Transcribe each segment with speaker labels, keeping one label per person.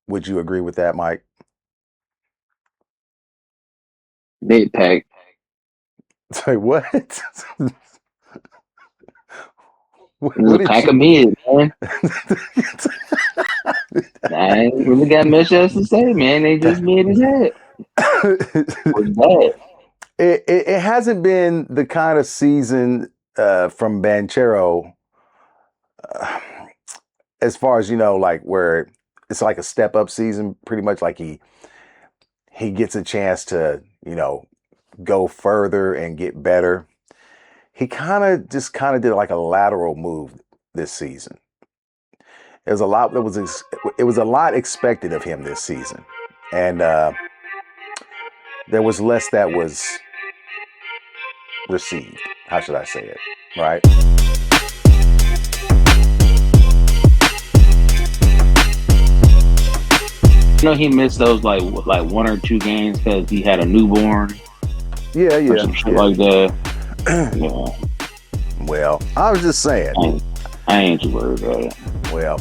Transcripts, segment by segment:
Speaker 1: Would you agree with that, Mike?
Speaker 2: Big pack.
Speaker 1: Say what?
Speaker 2: It was
Speaker 1: What
Speaker 2: a
Speaker 1: did
Speaker 2: pack
Speaker 1: you?
Speaker 2: of mid, man. I ain't really got much else to say, man. They just mid as hell. Was bad.
Speaker 1: It hasn't been the kind of season from Banchero, uh, as far as like where it's like a step up season, pretty much like he gets a chance to go further and get better. He kind of did like a lateral move this season. There's a lot that it was a lot expected of him this season, and there was less that was received. How should I say it? Right?
Speaker 2: I know he missed those like 1 or 2 games because he had a newborn
Speaker 1: Yeah,
Speaker 2: or
Speaker 1: yeah,
Speaker 2: some shit
Speaker 1: yeah.
Speaker 2: like that. Yeah,
Speaker 1: Well, I was just saying.
Speaker 2: I ain't too worried about it.
Speaker 1: Well,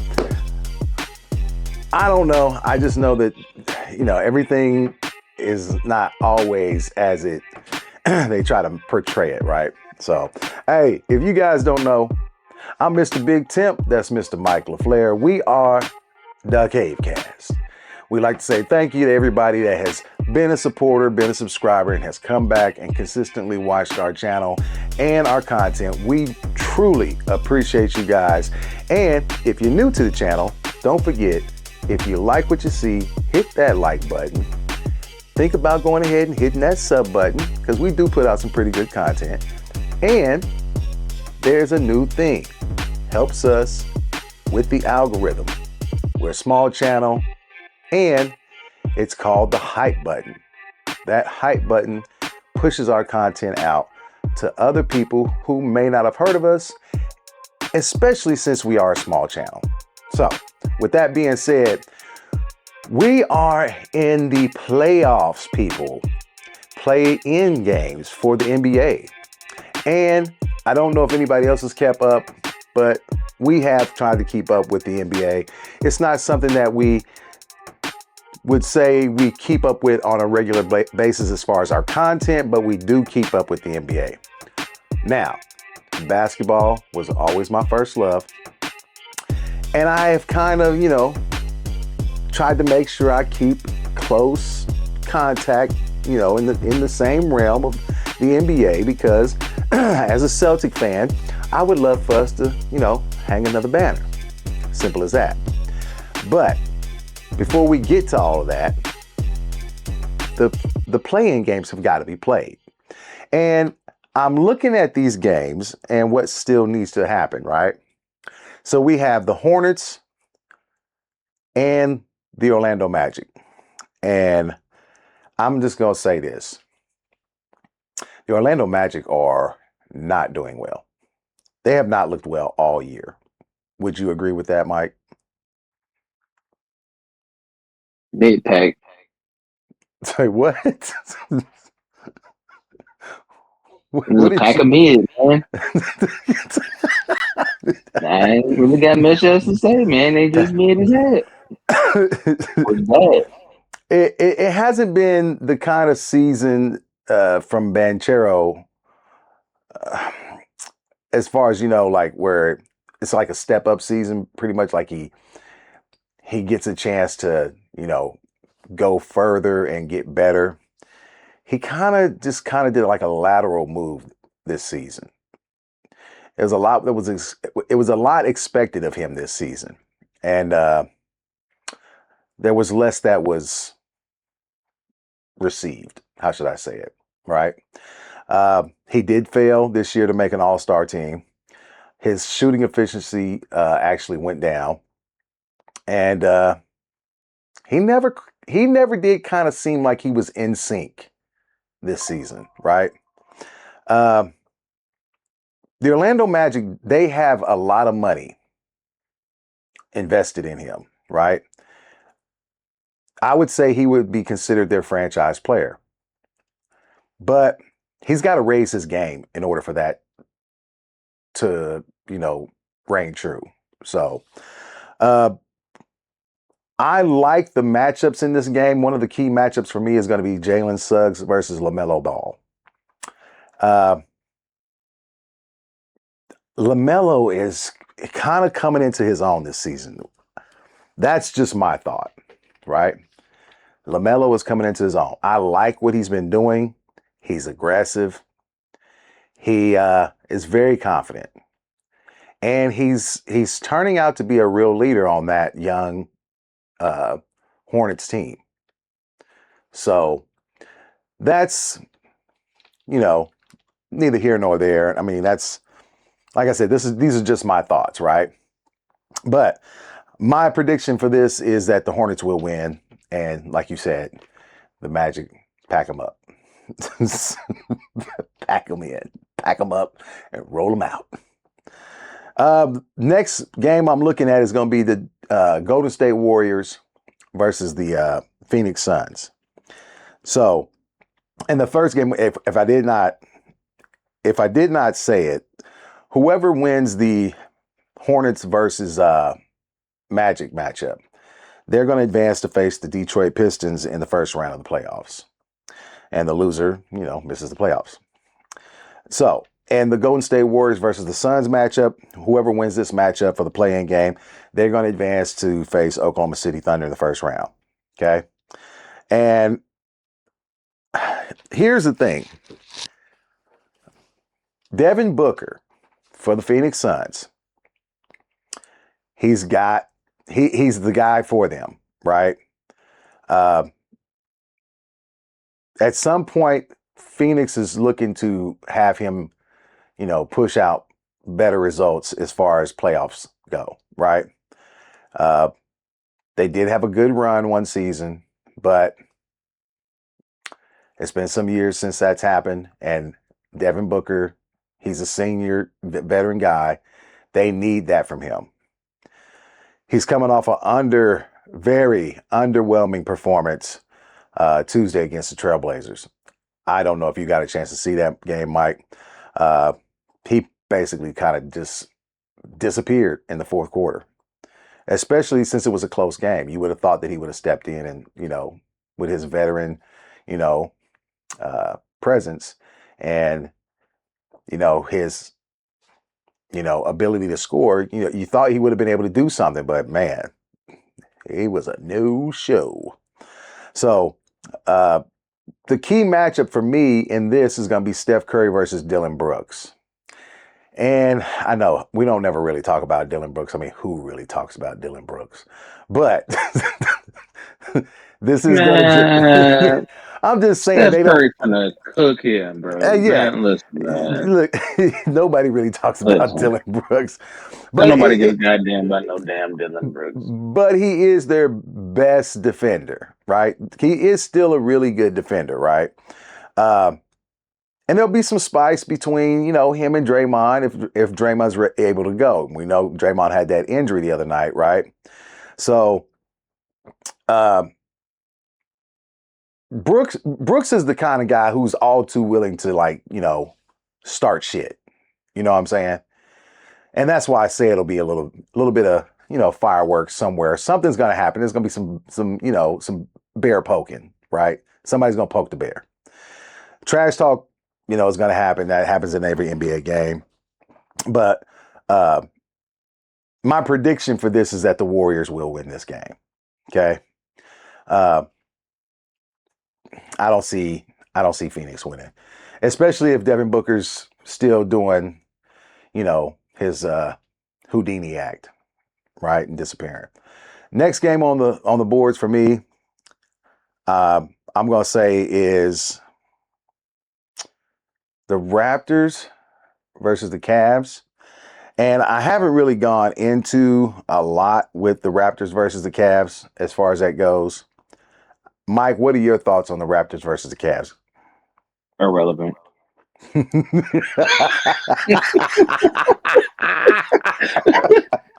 Speaker 1: I don't know. I just know that everything is not always as it they try to portray it, right? So, hey, if you guys don't know, I'm Mr. Big Temp. That's Mr. Mike LaFleur. We are the Cavecast. We'd like to say thank you to everybody that has been a supporter, been a subscriber, and has come back and consistently watched our channel and our content. We truly appreciate you guys. And if you're new to the channel, don't forget, if you like what you see, hit that like button. Think about going ahead and hitting that sub button because we do put out some pretty good content. And there's a new thing. Helps us with the algorithm. We're a small channel and it's called the hype button. That hype button pushes our content out to other people who may not have heard of us, especially since we are a small channel. So, with that being said, we are in the playoffs, people. Play-in games for the NBA. And I don't know if anybody else has kept up, but we have tried to keep up with the NBA. It's not something that we would say we keep up with on a regular basis as far as our content, but we do keep up with the NBA. Now, basketball was always my first love. And I have kind of, tried to make sure I keep close contact, in the same realm of the NBA because as a Celtic fan, I would love for us to, hang another banner. Simple as that. But before we get to all of that, the play-in games have got to be played. And I'm looking at these games and what still needs to happen, right? So we have the Hornets and the Orlando Magic. And I'm just going to say this. The Orlando Magic are not doing well. They have not looked well all year. Would you agree with that, Mike?
Speaker 2: Big pack.
Speaker 1: Say what?
Speaker 2: It was
Speaker 1: What
Speaker 2: a
Speaker 1: did
Speaker 2: pack
Speaker 1: you?
Speaker 2: of mid, man. I ain't really got much else to say, man. They just mid as hell. Was bad.
Speaker 1: It hasn't been the kind of season from Banchero, uh, as far as like where it's like a step up season, pretty much like he gets a chance to go further and get better. He kind of did like a lateral move this season. There's a lot that it was a lot expected of him this season, and there was less that was received. How should I say it? Right? He did fail this year to make an all-star team. His shooting efficiency actually went down, and he never did kind of seem like he was in sync this season, right? Uh, the Orlando Magic, they have a lot of money invested in him, right? I would say he would be considered their franchise player, but he's got to raise his game in order for that to, reign true. So, uh, I like the matchups in this game. One of the key matchups for me is going to be Jalen Suggs versus LaMelo Ball. LaMelo is kind of coming into his own this season. That's just my thought, right? LaMelo is coming into his own. I like what he's been doing. He's aggressive. He is very confident. And he's turning out to be a real leader on that young Hornets team. So that's, neither here nor there. I mean, that's, like I said, these are just my thoughts, right? But my prediction for this is that the Hornets will win. And like you said, the Magic pack them up. Pack them in, pack them up, and roll them out. Next game I'm looking at is going to be the Golden State Warriors versus the Phoenix Suns. So, in the first game, if I did not say it, whoever wins the Hornets versus Magic matchup, they're going to advance to face the Detroit Pistons in the first round of the playoffs. And the loser, misses the playoffs. So, and the Golden State Warriors versus the Suns matchup, whoever wins this matchup for the play-in game, they're going to advance to face Oklahoma City Thunder in the first round. Okay? And here's the thing. Devin Booker for the Phoenix Suns, he's the guy for them, right? At some point, Phoenix is looking to have him, push out better results as far as playoffs go, right? They did have a good run one season, but it's been some years since that's happened. And Devin Booker, he's a senior veteran guy. They need that from him. He's coming off an very underwhelming performance Tuesday against the Trailblazers. I don't know if you got a chance to see that game, Mike. He basically kind of just disappeared in the fourth quarter, especially since it was a close game. You would have thought that he would have stepped in and, with his veteran, presence and, his, ability to score, you thought he would have been able to do something, but man, he was a no show. So, the key matchup for me in this is going to be Steph Curry versus Dillon Brooks. And I know we don't never really talk about Dillon Brooks. I mean, who really talks about Dillon Brooks? But this is going to. I'm just saying
Speaker 2: Steph Curry gonna cook him, bro.
Speaker 1: Yeah,
Speaker 2: man, listen, man.
Speaker 1: Look, nobody really talks about Dillon Brooks,
Speaker 2: but nobody gives a goddamn about no damn Dillon Brooks.
Speaker 1: But he is their best defender, right? He is still a really good defender, right? And there'll be some spice between, him and Draymond if Draymond's able to go. We know Draymond had that injury the other night, right? So, Brooks is the kind of guy who's all too willing to start shit. You know what I'm saying? And that's why I say it'll be a little bit of fireworks somewhere. Something's gonna happen. There's gonna be some bear poking, right? Somebody's gonna poke the bear. Trash talk, is gonna happen. That happens in every NBA game. But my prediction for this is that the Warriors will win this game. Okay. I don't see Phoenix winning, especially if Devin Booker's still doing, his Houdini act, right, and disappearing. Next game on the boards for me, I'm gonna say is the Raptors versus the Cavs, and I haven't really gone into a lot with the Raptors versus the Cavs as far as that goes. Mike, what are your thoughts on the Raptors versus the Cavs?
Speaker 2: Irrelevant.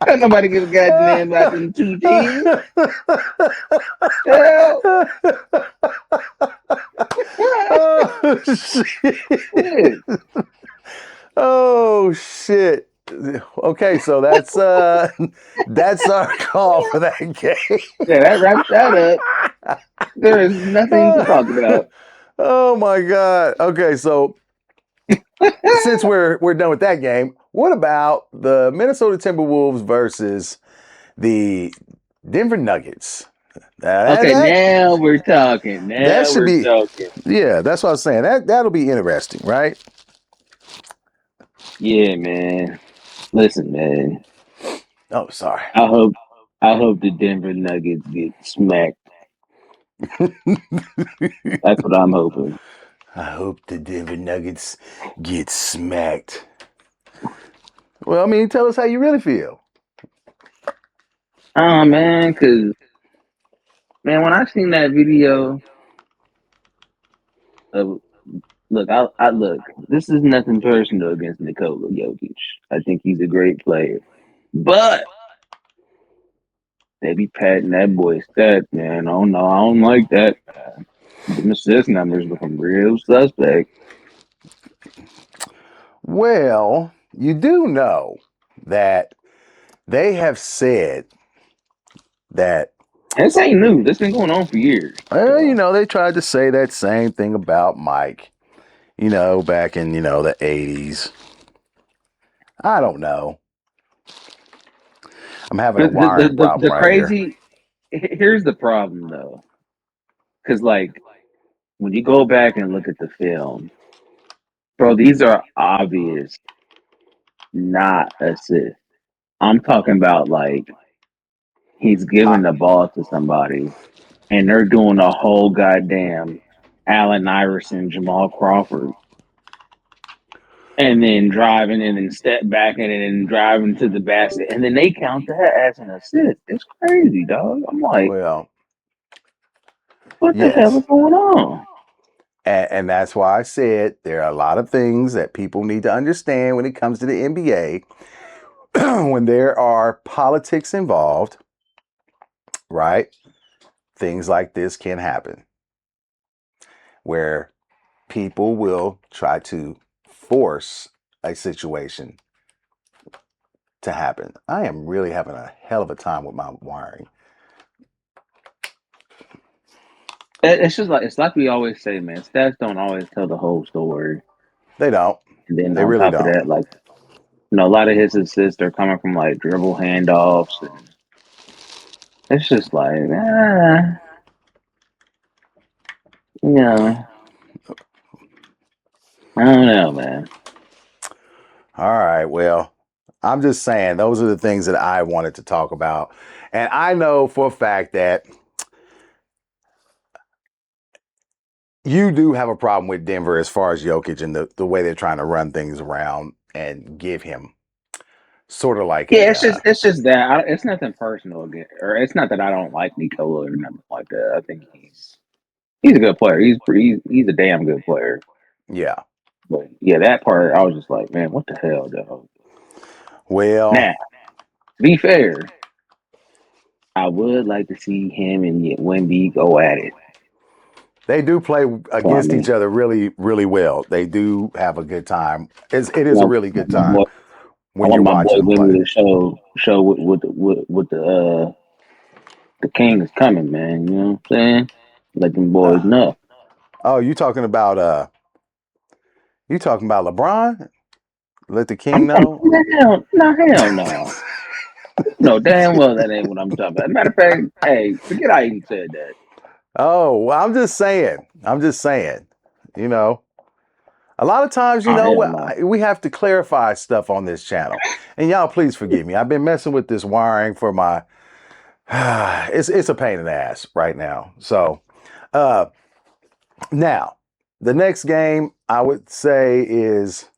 Speaker 2: Nobody gives a goddamn about them two teams.
Speaker 1: Oh shit! Oh shit! Okay, so that's our call for that game.
Speaker 2: Yeah, that wraps that up. There is nothing to talk about.
Speaker 1: Oh my God. Okay, so since we're done with that game, what about the Minnesota Timberwolves versus the Denver Nuggets? Now,
Speaker 2: Okay, now we're talking.
Speaker 1: that
Speaker 2: Now
Speaker 1: should
Speaker 2: we're
Speaker 1: be,
Speaker 2: talking.
Speaker 1: yeah, that's what I was saying. That'll be interesting, right?
Speaker 2: Yeah, man. Listen, man.
Speaker 1: Oh, sorry.
Speaker 2: I hope I hope the Denver Nuggets get smacked. That's what I'm hoping.
Speaker 1: I hope the Denver Nuggets get smacked. Well, I mean, tell us how you really feel.
Speaker 2: Oh man, cause man, when I seen that video of look, I look, this is nothing personal against Nikola Jokic. I think he's a great player. But they be patting that boy stats, man. Oh no, I don't like that. The assist numbers looking real suspect.
Speaker 1: Well, you do know that they have said that,
Speaker 2: This ain't new. This been going on for years. So
Speaker 1: they tried to say that same thing about Mike, back in, the 80s. I don't know. I'm having a wiring problem
Speaker 2: the
Speaker 1: right here.
Speaker 2: crazy here's the problem though. Cause like when you go back and look at the film, bro, these are obvious not assists. I'm talking about like he's
Speaker 1: I,
Speaker 2: giving the ball to somebody and they're doing a whole goddamn Allen Iverson, Jamal Crawford, and then driving and then step back and then driving to the basket, and then they count that as an assist. It's crazy, dog. I'm like,
Speaker 1: well,
Speaker 2: what the hell
Speaker 1: yes.
Speaker 2: is going on?
Speaker 1: And that's why I said there are a lot of things that people need to understand when it comes to the NBA. When there are politics involved, right? Things like this can happen where people will try to force a situation to happen. I am really having a hell of a time with my wiring.
Speaker 2: It's just like it's like we always say, man. Stats don't always tell the whole story.
Speaker 1: They don't.
Speaker 2: And then
Speaker 1: They
Speaker 2: on
Speaker 1: really
Speaker 2: top of
Speaker 1: don't.
Speaker 2: that, like a lot of his assists are coming from like dribble handoffs, and it's just like, you know, I don't know, man.
Speaker 1: All right. Well, I'm just saying those are the things that I wanted to talk about. And I know for a fact that you do have a problem with Denver as far as Jokic and the way they're trying to run things around and give him sort of like
Speaker 2: Yeah,
Speaker 1: a
Speaker 2: it's just that it's nothing personal again, or it's not that I don't like Nicola or nothing like that. I think he's a good player. He's a damn good player.
Speaker 1: yeah.
Speaker 2: But yeah, that part I was just like, man, what the hell, dog?
Speaker 1: Well,
Speaker 2: Now, to be fair, I would like to see him and Wemby go at it.
Speaker 1: they do play
Speaker 2: So I
Speaker 1: against each
Speaker 2: mean,
Speaker 1: other really, really well. They do have a good time. It is
Speaker 2: you
Speaker 1: a
Speaker 2: know,
Speaker 1: really good
Speaker 2: my
Speaker 1: time
Speaker 2: boy, I
Speaker 1: when you're
Speaker 2: want my boy
Speaker 1: watching them play.
Speaker 2: Wemby to show what the king is coming, man. You know what I'm saying? Let them boys
Speaker 1: Uh,
Speaker 2: know.
Speaker 1: oh, you talking about LeBron? Let the king
Speaker 2: I'm
Speaker 1: know.
Speaker 2: hell no. No, damn well that ain't what I'm talking about. Matter of fact, hey, forget I even said that.
Speaker 1: Oh, well, I'm just saying. I'm just saying. You know, a lot of times,
Speaker 2: Oh hell no.
Speaker 1: we have to clarify stuff on this channel. And y'all, please forgive me. I've been messing with this wiring for my. It's a pain in the ass right now. So, uh, now the next game I would say is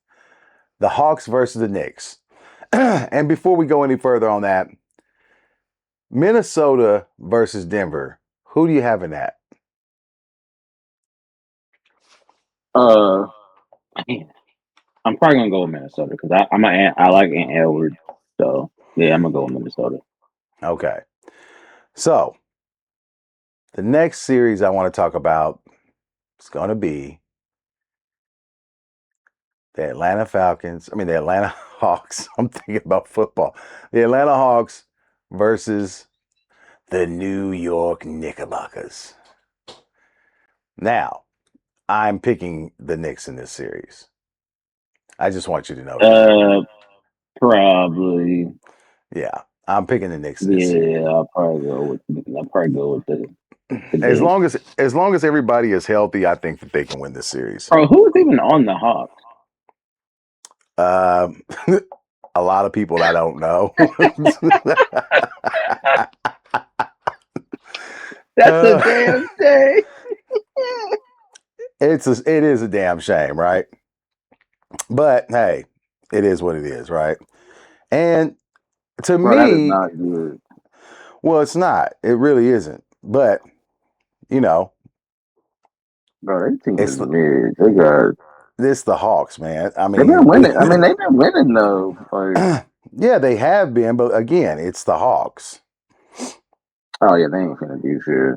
Speaker 1: the Hawks versus the Knicks. And before we go any further on that, Minnesota versus Denver. Who do you have in that?
Speaker 2: Uh, man, I'm probably gonna go with Minnesota because I like Ant Edwards. So yeah, I'm gonna go with Minnesota.
Speaker 1: Okay. So the next series I want to talk about is going to be The Atlanta Falcons. I mean, the Atlanta Hawks. I'm thinking about football. The Atlanta Hawks versus the New York Knickerbockers. Now, I'm picking the Knicks in this series. I just want you to know that.
Speaker 2: Probably.
Speaker 1: Yeah, I'm picking the Knicks in this series.
Speaker 2: Yeah, I'll probably go with the
Speaker 1: As
Speaker 2: Knicks.
Speaker 1: long as everybody is healthy, I think that they can win this series.
Speaker 2: Bro, who's even on the Hawks?
Speaker 1: Um, a lot of people I don't know.
Speaker 2: That's a damn shame.
Speaker 1: It is a damn shame, right? But hey, it is what it is, right? And to
Speaker 2: Bro, that is
Speaker 1: me,
Speaker 2: not good.
Speaker 1: well, it's not. It really isn't. But you know,
Speaker 2: Bro, they team is
Speaker 1: it's
Speaker 2: mid. They got.
Speaker 1: it's the Hawks, man. I
Speaker 2: They've
Speaker 1: mean,
Speaker 2: been winning. I mean, they've been winning though. Like,
Speaker 1: yeah, they have been, but again, it's the Hawks.
Speaker 2: oh yeah, they ain't finna do shit.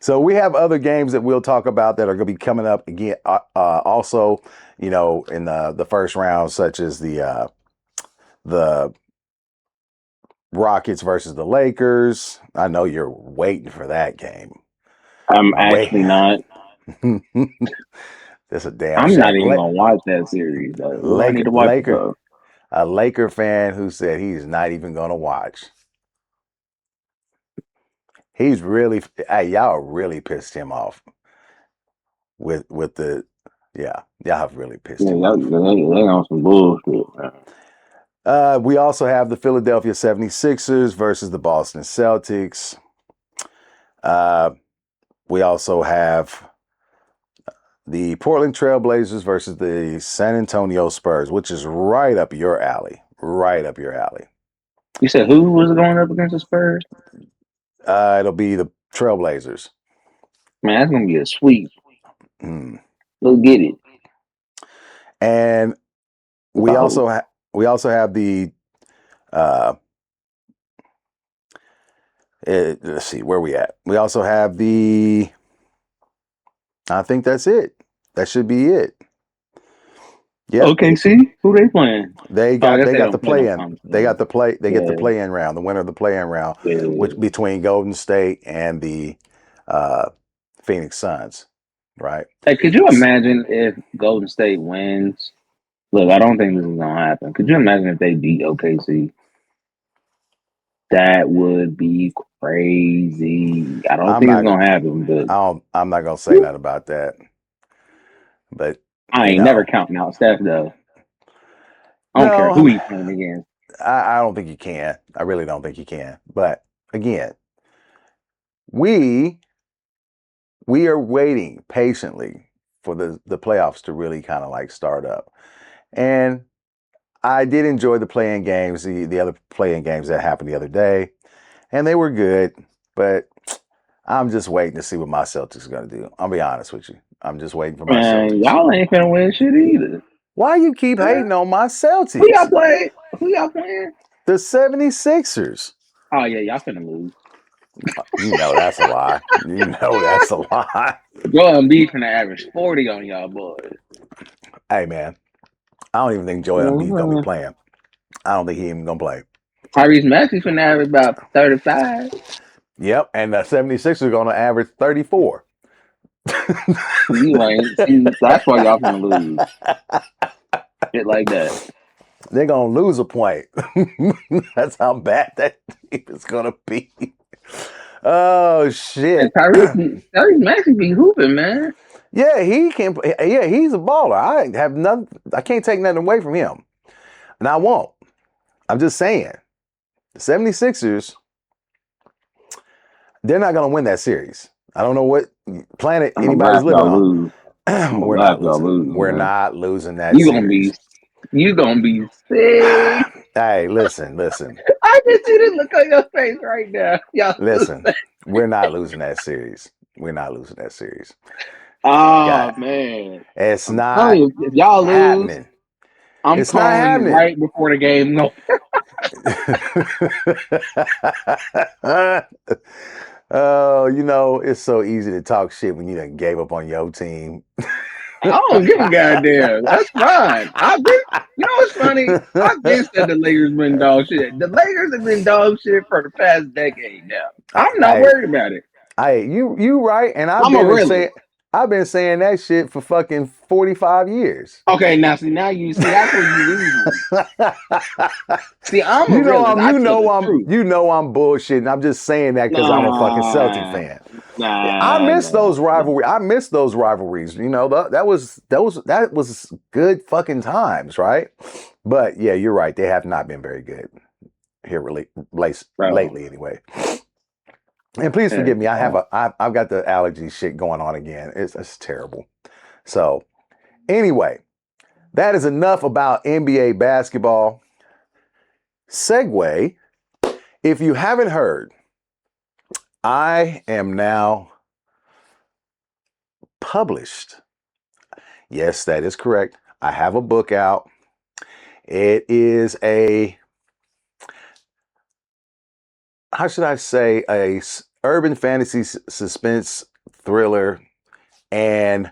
Speaker 1: So we have other games that we'll talk about that are going to be coming up again. Also, in the first round, such as the Rockets versus the Lakers. I know you're waiting for that game.
Speaker 2: I'm actually not.
Speaker 1: That's a damn
Speaker 2: I'm
Speaker 1: shame.
Speaker 2: not even gonna watch that series though. What do I need to watch it for?
Speaker 1: A Laker fan who said he's not even going to watch. He's really, hey, y'all really pissed him off with the, yeah, y'all have really pissed him off.
Speaker 2: They on some bullshit, man.
Speaker 1: We also have the Philadelphia 76ers versus the Boston Celtics. We also have the Portland Trailblazers versus the San Antonio Spurs, which is right up your alley. Right up your alley.
Speaker 2: You said who was going up against the Spurs?
Speaker 1: It'll be the Trailblazers.
Speaker 2: Man, that's gonna be a sweep.
Speaker 1: Mm.
Speaker 2: Go get it.
Speaker 1: And we also have the let's see where we at. We also have the. I think that's it. That should be it.
Speaker 2: Yeah. Okay. See who they playing?
Speaker 1: They got the play in.
Speaker 2: Conference.
Speaker 1: They got the play. They get the play in round. The winner of the play in round, which between Golden State and the Phoenix Suns, right?
Speaker 2: Hey, could you imagine if Golden State wins? Look, I don't think this is gonna happen. Could you imagine if they beat OKC? That would be crazy. I don't think it's gonna happen, but
Speaker 1: I'm not gonna say that about that. But
Speaker 2: I ain't never counting out Steph though. I don't care who he's playing against.
Speaker 1: I don't think you can. I really don't think you can. But again, we are waiting patiently for the playoffs to really kind of like start up. And I did enjoy the play-in games, the other play-in games that happened the other day, and they were good. But I'm just waiting to see what my Celtics are going to do. I'll be honest with you. I'm just waiting for my Celtics.
Speaker 2: Y'all ain't finna win shit either.
Speaker 1: Why you keep hating on my Celtics?
Speaker 2: Who y'all playing?
Speaker 1: The 76ers.
Speaker 2: Oh yeah, y'all finna lose.
Speaker 1: You know that's a lie. You know that's a lie.
Speaker 2: Joel Embiid finna average 40 on y'all boys.
Speaker 1: Hey man, I don't even think Joel Embiid gonna be playing. I don't think he even gonna play.
Speaker 2: Tyrese Maxey finna average about 35.
Speaker 1: Yep, and the 76ers are gonna average 34.
Speaker 2: You ain't. That's why y'all finna lose. Shit like that.
Speaker 1: They're gonna lose a point. That's how bad that team is gonna be. Oh shit!
Speaker 2: Tyrese Maxey be hooping, man.
Speaker 1: Yeah, he can. Yeah, he's a baller. I have nothing. I can't take nothing away from him, and I won't. I'm just saying, the 76ers, they're not gonna win that series. I don't know what planet anybody's living on. We're not losing. We're not losing that series.
Speaker 2: You gonna be sick.
Speaker 1: Hey, listen.
Speaker 2: I can see the look on your face right now. Y'all
Speaker 1: listen, we're not losing that series. We're not losing that series.
Speaker 2: Oh man,
Speaker 1: it's not
Speaker 2: if y'all
Speaker 1: happening.
Speaker 2: Lose, I'm calling right before the game. No.
Speaker 1: Oh, you know, it's so easy to talk shit when you done gave up on your team.
Speaker 2: I don't give a goddamn. That's fine. I've been, you know what's funny? I've been said the Lakers been dog shit. The Lakers have been dog shit for the past decade now. I'm not
Speaker 1: I,
Speaker 2: worried about it.
Speaker 1: you right, and
Speaker 2: I'm a realist.
Speaker 1: I've been saying that shit for fucking 45 years.
Speaker 2: Okay, now you see that's where you lose me. See, I'm a
Speaker 1: You know
Speaker 2: realist. I tell the truth.
Speaker 1: I'm bullshitting. I'm just saying that because I'm a fucking Celtic
Speaker 2: Nah,
Speaker 1: fan. I
Speaker 2: nah,
Speaker 1: miss
Speaker 2: nah,
Speaker 1: those rivalry. I miss those rivalries. You know, that was good fucking times, right? But yeah, you're right. They have not been very good here really
Speaker 2: bro.
Speaker 1: lately anyway. And please
Speaker 2: Yeah,
Speaker 1: forgive me. I've got the allergy shit going on again. It's terrible. So anyway, that is enough about NBA basketball. Segue. If you haven't heard, I am now published. Yes, that is correct. I have a book out. It is how should I say, urban fantasy suspense thriller, and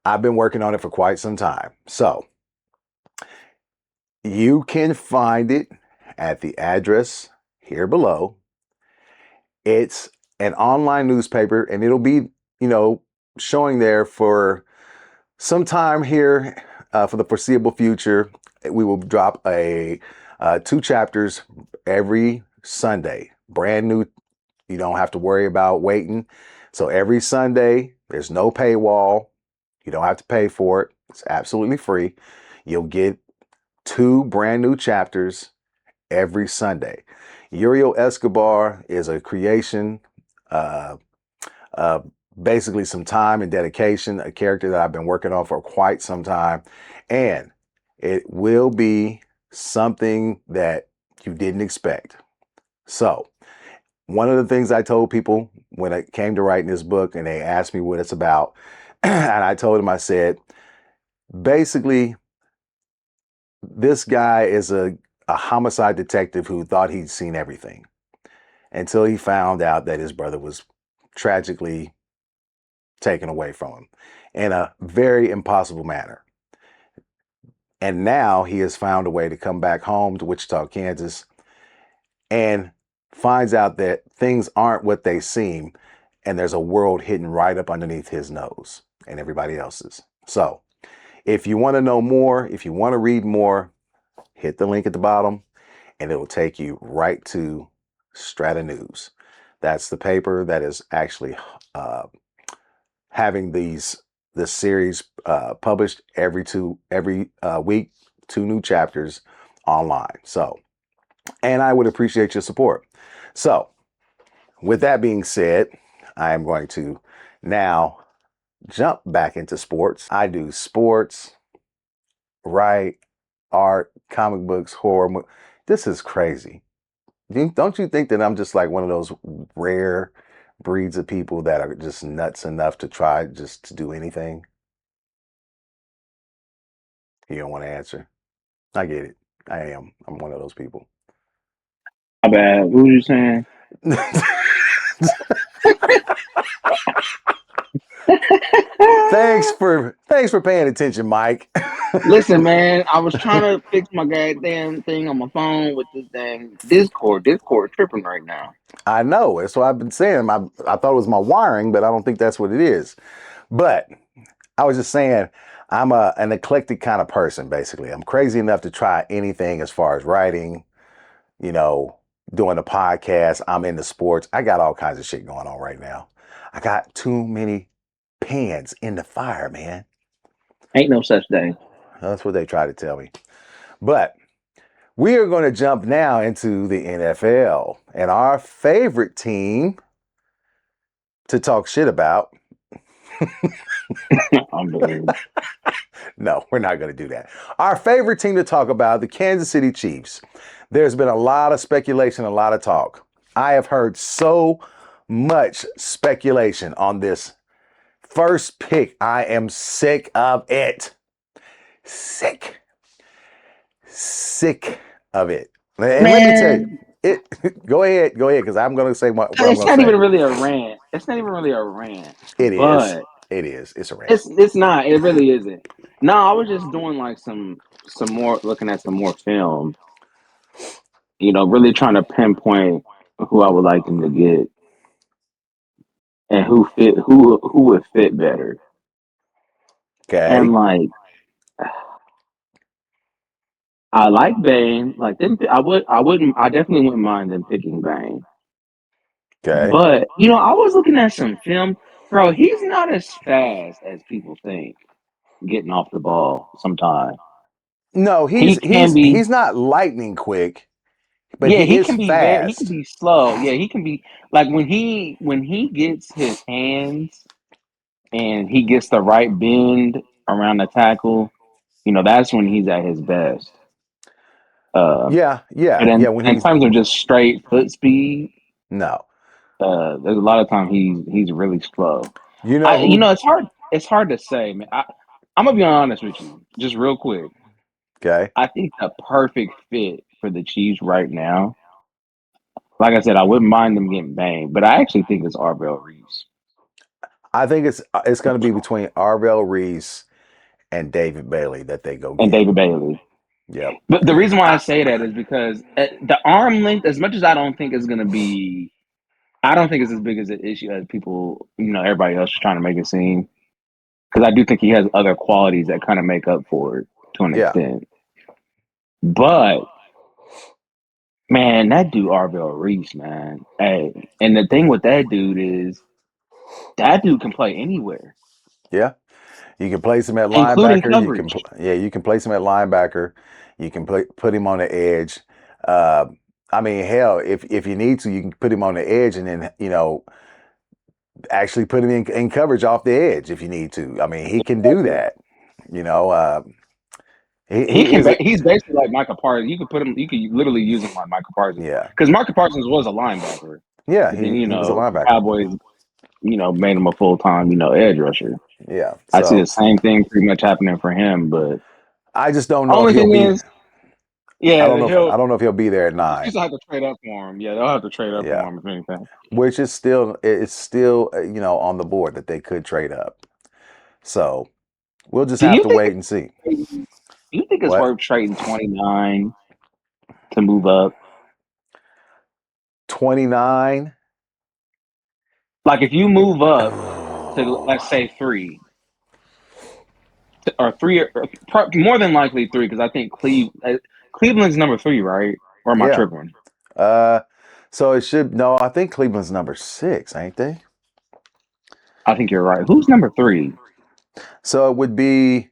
Speaker 1: I've been working on it for quite some time. So you can find it at the address here below. It's an online newspaper, and it'll be, you know, showing there for some time here for the foreseeable future. We will drop a 2 chapters every Sunday, brand new. You don't have to worry about waiting. So every Sunday, there's no paywall. You don't have to pay for it. It's absolutely free. You'll get 2 brand new chapters every Sunday. Uriel Escobar is a creation, uh, uh, basically some time and dedication, a character that I've been working on for quite some time. And it will be something that you didn't expect. So, one of the things I told people when it came to writing this book and they asked me what it's about, and I told them, I said, basically, this guy is a homicide detective who thought he'd seen everything until he found out that his brother was tragically taken away from him in a very impossible manner. And now he has found a way to come back home to Wichita, Kansas, and finds out that things aren't what they seem, and there's a world hidden right up underneath his nose and everybody else's. So, if you want to know more, if you want to read more, hit the link at the bottom and it will take you right to Strata News. That's the paper that is actually having this series published every week, 2 new chapters online. So, and I would appreciate your support. So, with that being said, I am going to now jump back into sports. I do sports, write, art, comic books, horror. This is crazy. Don't you think that I'm just like one of those rare breeds of people that are just nuts enough to try just to do anything? You don't want to answer. I get it. I am. I'm one of those people.
Speaker 2: My bad. What was you saying?
Speaker 1: Thanks for paying attention, Mike.
Speaker 2: Listen, man, I was trying to fix my goddamn thing on my phone with this dang Discord. Discord tripping right now.
Speaker 1: I know. That's what I've been saying. I thought it was my wiring, but I don't think that's what it is. But I was just saying, I'm an eclectic kind of person, basically. I'm crazy enough to try anything as far as writing, you know, doing a podcast. I'm into sports. I got all kinds of shit going on right now. I got too many pans in the fire, man.
Speaker 2: Ain't no such thing.
Speaker 1: That's what they try to tell me. But we are going to jump now into the NFL and our favorite team to talk shit about.
Speaker 2: Unbelievable.
Speaker 1: No, we're not going to do that. Our favorite team to talk about, the Kansas City Chiefs. There's been a lot of speculation, a lot of talk. I have heard so much speculation on this first pick. I am sick of it. Sick of it. And let me tell you,
Speaker 2: Man,
Speaker 1: it. Go ahead, because I'm going to say what I'm
Speaker 2: It's
Speaker 1: going to
Speaker 2: not
Speaker 1: say.
Speaker 2: even really a rant. It's not even really a rant.
Speaker 1: It is.
Speaker 2: But
Speaker 1: It is. It's a rant.
Speaker 2: it's not. It really isn't. No, I was just doing like some more looking at some more film. Really trying to pinpoint who I would like them to get and who would fit better. And
Speaker 1: Okay.
Speaker 2: like I like Bane. Like them, I definitely wouldn't mind them picking Bane.
Speaker 1: Okay.
Speaker 2: But I was looking at some film, bro. He's not as fast as people think getting off the ball. Sometimes
Speaker 1: No,
Speaker 2: he can be.
Speaker 1: he's not lightning quick, but
Speaker 2: Yeah,
Speaker 1: he
Speaker 2: he
Speaker 1: is
Speaker 2: can be very. He can
Speaker 1: fast.
Speaker 2: be slow. Yeah, he can be like when he gets his hands and he gets the right bend around the tackle. That's when he's at his best. Uh,
Speaker 1: Yeah,
Speaker 2: but
Speaker 1: yeah,
Speaker 2: in
Speaker 1: yeah. When
Speaker 2: in
Speaker 1: he's
Speaker 2: terms of just straight foot speed,
Speaker 1: no,
Speaker 2: there's a lot of time he's really slow.
Speaker 1: you know who?
Speaker 2: It's hard to say, man. I'm gonna be honest with you, just real quick.
Speaker 1: Okay,
Speaker 2: I think the perfect fit for the Chiefs right now, like I said, I wouldn't mind them getting banged, but I actually think it's Arbel Reese
Speaker 1: I think it's going to be between Arvell Reese and David Bailey that they go
Speaker 2: and
Speaker 1: get.
Speaker 2: David Bailey.
Speaker 1: Yep.
Speaker 2: But the reason why I
Speaker 1: I,
Speaker 2: say that is because the arm length, as much as I don't think is gonna be, I don't think it's as big as an issue as people, everybody else is trying to make it seem. Because I do think he has other qualities that kind of make up for it to an
Speaker 1: yeah,
Speaker 2: extent. But man, that dude Arvell Reese, man. Hey, and the thing with that dude is that dude can play anywhere,
Speaker 1: yeah. You can place him at
Speaker 2: including
Speaker 1: linebacker.
Speaker 2: coverage.
Speaker 1: Yeah, you can place him at linebacker. You can put him on the edge. Uh, I mean, hell, if you need to, you can put him on the edge and then actually put him in coverage off the edge if you need to. I mean, he can do
Speaker 2: Exactly.
Speaker 1: that. You know, he is a
Speaker 2: He's basically like Michael Parsons. You could put him. You could literally use him like Michael Parsons
Speaker 1: yeah,
Speaker 2: because Michael Parsons was a linebacker,
Speaker 1: yeah.
Speaker 2: but then
Speaker 1: He was a
Speaker 2: the
Speaker 1: linebacker.
Speaker 2: Cowboys made him a full time edge rusher.
Speaker 1: Yeah.
Speaker 2: I see the
Speaker 1: So
Speaker 2: same thing pretty much happening for him, but
Speaker 1: I just don't know if
Speaker 2: only
Speaker 1: he'll
Speaker 2: thing
Speaker 1: be.
Speaker 2: is, yeah,
Speaker 1: I don't know if he'll be there at
Speaker 2: the Chiefs
Speaker 1: 9.
Speaker 2: will have to trade up for him. Yeah, they'll have to trade up
Speaker 1: Yeah.
Speaker 2: for him if anything.
Speaker 1: Which is still it's still on the board that they could trade up. So we'll just
Speaker 2: Do
Speaker 1: have
Speaker 2: you
Speaker 1: to
Speaker 2: think?
Speaker 1: wait and see.
Speaker 2: Do you think it's
Speaker 1: What?
Speaker 2: worth trading 29 to move up?
Speaker 1: 29.
Speaker 2: Like if you move up to let's say three or three, more than likely three, because I think Cleveland's number three, right? Or am I
Speaker 1: Yeah.
Speaker 2: tripping?
Speaker 1: Uh so it should no, I think Cleveland's number 6, ain't they?
Speaker 2: I think you're right. Who's number three?
Speaker 1: So it would be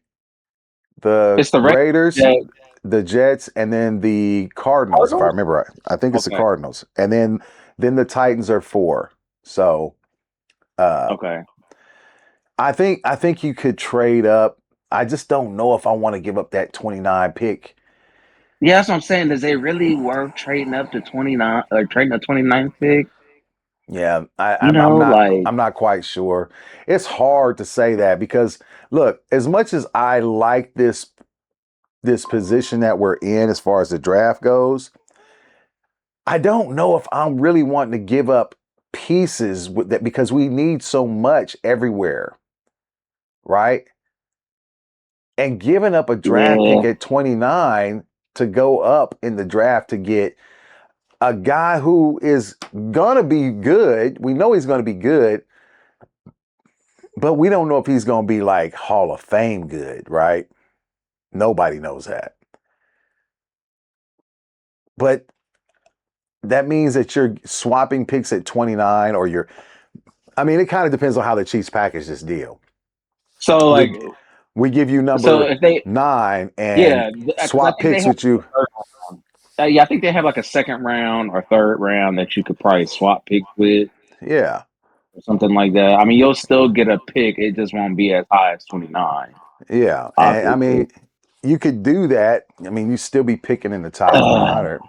Speaker 1: the
Speaker 2: It's the
Speaker 1: Raiders,
Speaker 2: Raiders.
Speaker 1: the Jets, and then the Cardinals, if I
Speaker 2: Cardinals.
Speaker 1: remember right. I think it's the
Speaker 2: Okay.
Speaker 1: Cardinals. And then the Titans are 4. So uh
Speaker 2: Okay.
Speaker 1: I think you could trade up. I just don't know if I want to give up that 29 pick.
Speaker 2: Yeah, that's what I'm saying. Is it really worth trading up to 29 or trading a 29th pick?
Speaker 1: Yeah,
Speaker 2: Like
Speaker 1: I'm not quite sure. It's hard to say that because look, as much as I like this position that we're in as far as the draft goes, I don't know if I'm really wanting to give up pieces with that because we need so much everywhere, right? And giving up a draft pick
Speaker 2: yeah,
Speaker 1: at 29 to go up in the draft to get a guy who is gonna be good. We know he's gonna be good, but we don't know if he's gonna be like Hall of Fame good, right? Nobody knows that. But that means that you're swapping picks at 29 or I mean, it kind of depends on how the Chiefs package this deal.
Speaker 2: so like
Speaker 1: We we give you
Speaker 2: so
Speaker 1: number
Speaker 2: if they
Speaker 1: 9 and
Speaker 2: yeah, because I
Speaker 1: swap
Speaker 2: think they
Speaker 1: picks
Speaker 2: have
Speaker 1: with you.
Speaker 2: a third round. Yeah, I think they have like a second round or third round that you could probably swap picks with
Speaker 1: Yeah.
Speaker 2: or something like that. I mean, you'll still get a pick. It just won't be as high as 29,
Speaker 1: Yeah. And I
Speaker 2: obviously.
Speaker 1: mean, you could do that. I mean, you still be picking in the top 100.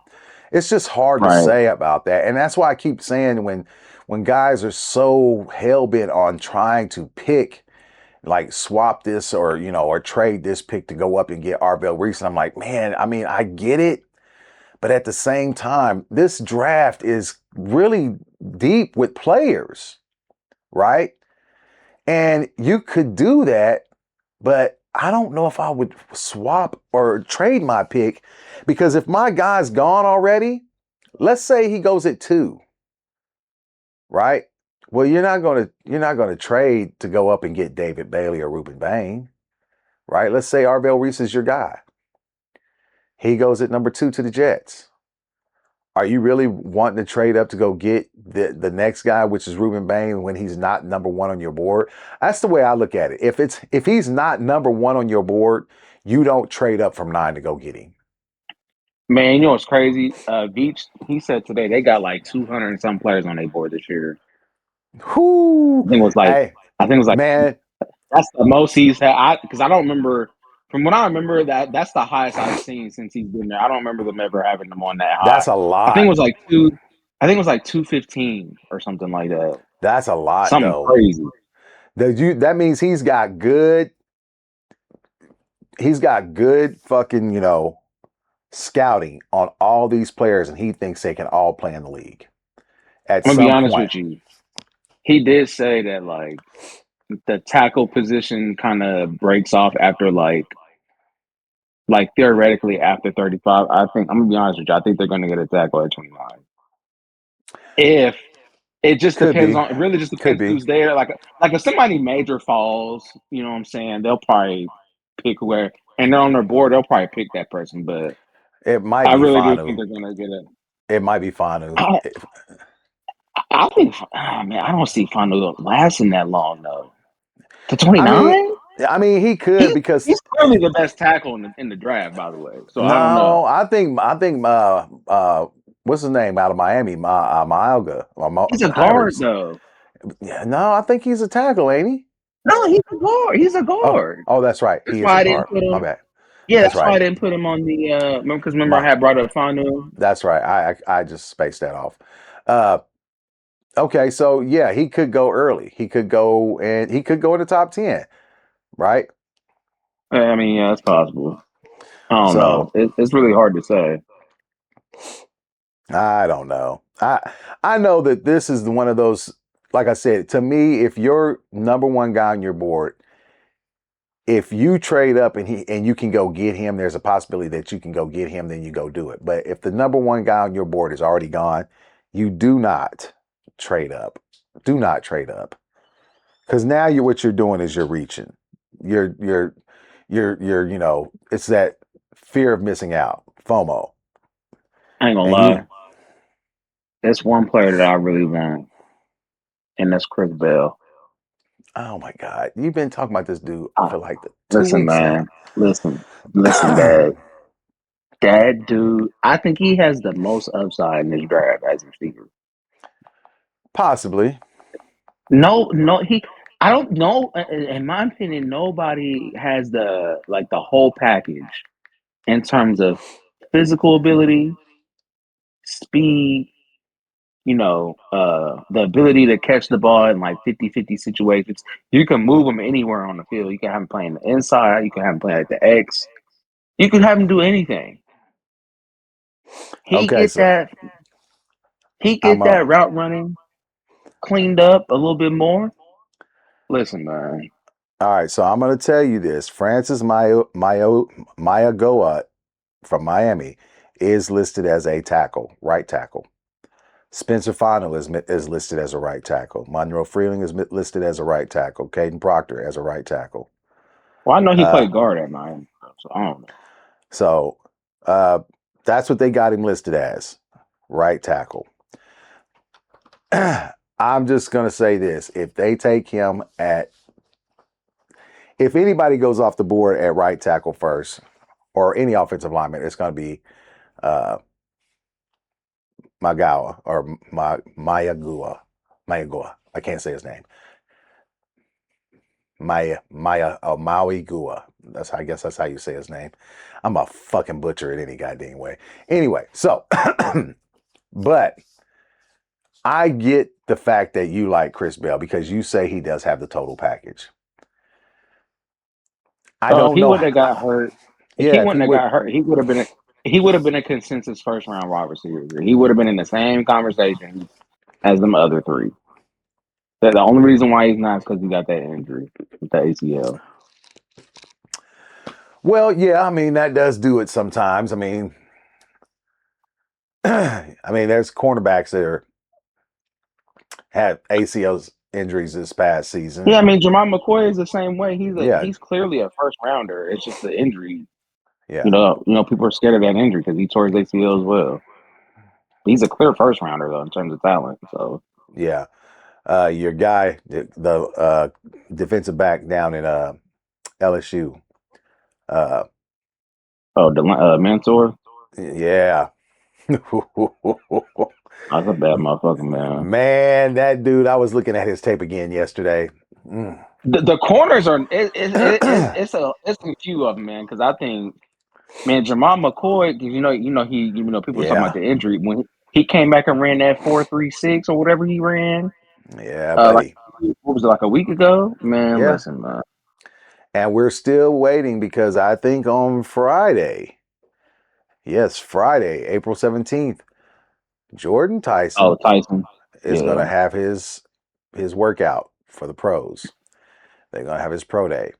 Speaker 1: It's just hard to
Speaker 2: Right.
Speaker 1: say about that. And that's why I keep saying when guys are so hell bent on trying to pick, like swap this or trade this pick to go up and get Arvell Reese. And I'm like, man, I mean, I get it, But at the same time, this draft is really deep with players, right? And you could do that, but I don't know if I would swap or trade my pick because if my guy's gone already, let's say he goes at 2, right? Well, you're not gonna trade to go up and get David Bailey or Ruben Bain, right? Let's say Arvell Reese is your guy. He goes at number 2 to the Jets. Are you really wanting to trade up to go get the next guy, which is Ruben Bain, when he's not number 1 on your board? That's the way I look at it. If he's not number 1 on your board, you don't trade up from 9 to go get him.
Speaker 2: Man, you know what's crazy? Veach, he said today they got like 200 and some players on their board this year.
Speaker 1: Whoo!
Speaker 2: I think it was like,
Speaker 1: Hey,
Speaker 2: I think it was like
Speaker 1: man,
Speaker 2: that's the most he's had. Because I don't remember, from what I remember, that's the highest I've seen since he's been there. I don't remember them ever having them on that high.
Speaker 1: that's a
Speaker 2: I think it
Speaker 1: lot.
Speaker 2: was like two. I think it was like 215 or something like that.
Speaker 1: That's a lot,
Speaker 2: Something
Speaker 1: though.
Speaker 2: crazy.
Speaker 1: That means he's got good fucking, scouting on all these players, and he thinks they can all play in the league at
Speaker 2: I'm gonna be
Speaker 1: some
Speaker 2: honest
Speaker 1: point.
Speaker 2: with you. He did say that like the tackle position kind of breaks off after like theoretically after 35. I think I'm gonna be honest with you. I think they're gonna get a tackle at 29. If it just
Speaker 1: Could
Speaker 2: depends
Speaker 1: be.
Speaker 2: on, it really just
Speaker 1: Could
Speaker 2: depends
Speaker 1: be.
Speaker 2: who's there. Like if somebody major falls, you know what I'm saying, they'll probably pick where, and they're on their board, they'll probably pick that person. But
Speaker 1: It might
Speaker 2: I
Speaker 1: be
Speaker 2: really do think
Speaker 1: Fanu.
Speaker 2: they're gonna get it.
Speaker 1: It might be Fanu.
Speaker 2: I think, man, I don't see Fondo lasting that long though. To
Speaker 1: I mean,
Speaker 2: 29,
Speaker 1: he could because
Speaker 2: he's clearly the best tackle in the draft, by the way. So I don't
Speaker 1: no,
Speaker 2: know.
Speaker 1: I think what's his name out of Miami, Maiga or
Speaker 2: He's a guard
Speaker 1: Myers.
Speaker 2: though.
Speaker 1: Yeah, no, I think he's a tackle, ain't he?
Speaker 2: No, he's a guard. He's a
Speaker 1: Oh,
Speaker 2: guard.
Speaker 1: that's right.
Speaker 2: That's
Speaker 1: He is
Speaker 2: why
Speaker 1: a
Speaker 2: I didn't
Speaker 1: guard.
Speaker 2: put
Speaker 1: My
Speaker 2: him.
Speaker 1: bad.
Speaker 2: Yeah,
Speaker 1: That's
Speaker 2: that's why
Speaker 1: right.
Speaker 2: I didn't put him on the. Remember
Speaker 1: My
Speaker 2: I had brought up Fondo.
Speaker 1: That's right. I just spaced that off. Uh, okay, so yeah, he could go early. He could go in the top 10, right?
Speaker 2: I mean, yeah, it's possible. I don't know.
Speaker 1: So
Speaker 2: It's really hard to say.
Speaker 1: I don't know. I know that this is one of those. Like I said, to me, if you're number 1 guy on your board, if you trade up and you can go get him, there's a possibility that you can go get him. Then you go do it. But if the number 1 guy on your board is already gone, you do not trade up. Do not trade up, because now what you're doing is you're reaching. You're it's that fear of missing out, FOMO,
Speaker 2: I ain't gonna
Speaker 1: and
Speaker 2: lie. There's one player that I really want, and that's Chris Bell.
Speaker 1: oh my God, you've been talking about this dude
Speaker 2: Ah,
Speaker 1: for like the 2
Speaker 2: listen,
Speaker 1: weeks now.
Speaker 2: man. Listen, Dad. That dude, I think he has the most upside in this draft as a receiver.
Speaker 1: Possibly.
Speaker 2: No, I don't know. In my opinion, nobody has the whole package in terms of physical ability, speed, the ability to catch the ball in like 50-50 situations. You can move him anywhere on the field. You can have him playing the inside. You can have him playing at the X. You can have him do anything. He
Speaker 1: Okay,
Speaker 2: get
Speaker 1: so
Speaker 2: that. He
Speaker 1: I'm
Speaker 2: get that route running cleaned up a little bit more. Listen, man.
Speaker 1: all right. So I'm going to tell you this: Francis Mayagoa from Miami is listed as a tackle, right tackle. Spencer Fano is listed as a right tackle. Monroe Freeling is listed as a right tackle. Caden Proctor as a right tackle.
Speaker 2: Well, I know he
Speaker 1: Uh,
Speaker 2: played guard at Miami, so I don't know.
Speaker 1: so that's what they got him listed as, right tackle. I'm just going to say this. If they take him if anybody goes off the board at right tackle first, or any offensive lineman, it's going to be Magawa or Mayagua. I can't say his name. Maui Gua. I guess that's how you say his name. I'm a fucking butcher in any goddamn way. Anyway, so but I get the fact that you like Chris Bell because you say he does have the total package. I
Speaker 2: So if
Speaker 1: don't
Speaker 2: he
Speaker 1: know.
Speaker 2: wouldn't have got hurt,
Speaker 1: Yeah, if he would.
Speaker 2: he would have been. he would have been a consensus first round wide receiver. He would have been in the same conversation as them other three. The only reason why he's not is because he got that injury with the ACL.
Speaker 1: Well, yeah, I mean that does do it sometimes. I mean, there's cornerbacks that had ACL injuries this past season.
Speaker 2: Yeah, I mean Jamal McCoy is the same way.
Speaker 1: Yeah,
Speaker 2: He's clearly a first rounder. It's just the injury.
Speaker 1: yeah,
Speaker 2: People are scared of that injury because he tore his ACL as well. He's a clear first rounder though in terms of talent. So
Speaker 1: yeah. Your guy, the defensive back down in LSU.
Speaker 2: Mansour,
Speaker 1: Yeah.
Speaker 2: that's a bad motherfucker, man.
Speaker 1: Man, that dude, I was looking at his tape again yesterday. Mm.
Speaker 2: The corners are it's a few of them, man. Because I think, man, Jamal McCoy, because people talking about
Speaker 1: Yeah,
Speaker 2: the injury when he came back and ran that 4.36 or whatever he ran.
Speaker 1: yeah,
Speaker 2: Like
Speaker 1: buddy.
Speaker 2: what was it, like a week ago? Man,
Speaker 1: Yeah.
Speaker 2: listen, man.
Speaker 1: And we're still waiting because I think on Friday, yes, Friday, April 17th, Jordan
Speaker 2: Oh,
Speaker 1: Tyson
Speaker 2: Tyson.
Speaker 1: is going to
Speaker 2: Yeah.
Speaker 1: have his workout for the pros. They're going to have his pro day.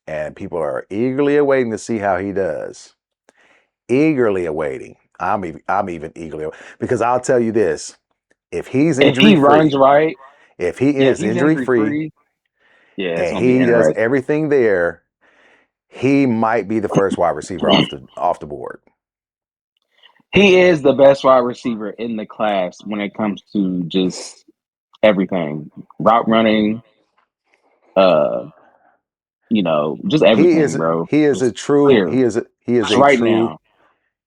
Speaker 1: And people are eagerly awaiting to see how he does. Eagerly awaiting. I'm even eagerly because I'll tell you this: if he's
Speaker 2: If
Speaker 1: injury
Speaker 2: he runs
Speaker 1: free,
Speaker 2: right,
Speaker 1: if he
Speaker 2: yeah, if
Speaker 1: is
Speaker 2: he's
Speaker 1: injury
Speaker 2: injury
Speaker 1: free,
Speaker 2: free, yeah, it's
Speaker 1: and
Speaker 2: gonna be
Speaker 1: he does
Speaker 2: interesting.
Speaker 1: everything there, he might be the first wide receiver off the board.
Speaker 2: He is the best wide receiver in the class when it comes to just everything. Route running, uh, just everything, bro.
Speaker 1: He is a
Speaker 2: Just
Speaker 1: true
Speaker 2: clear.
Speaker 1: he is
Speaker 2: Just
Speaker 1: a
Speaker 2: right
Speaker 1: true
Speaker 2: now.